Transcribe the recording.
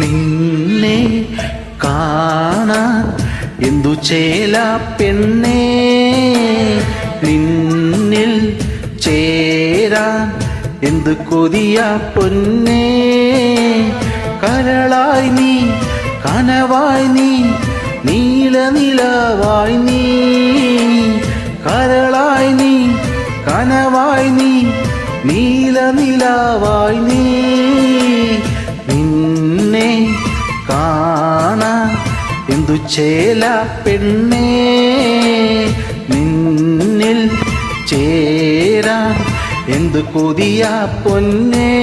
നിന്നെ കാണാൻ എന്തു ചേല പെണ്ണേ, നിന്നിൽ ചേരാൻ എന്തു കൊതിയ പൊന്നേ. കരളായി നീ കനവായി നീ നീലനിലവായി നീ, കരളായി നീ കനവായി നീ നീലനിലവായി നീ. നിന്നെ കാണാൻ എന്തു ചേല പെണ്ണേ, നിന്നിൽ ചേരാൻ എന്തു കൊതിയ പൊന്നേ.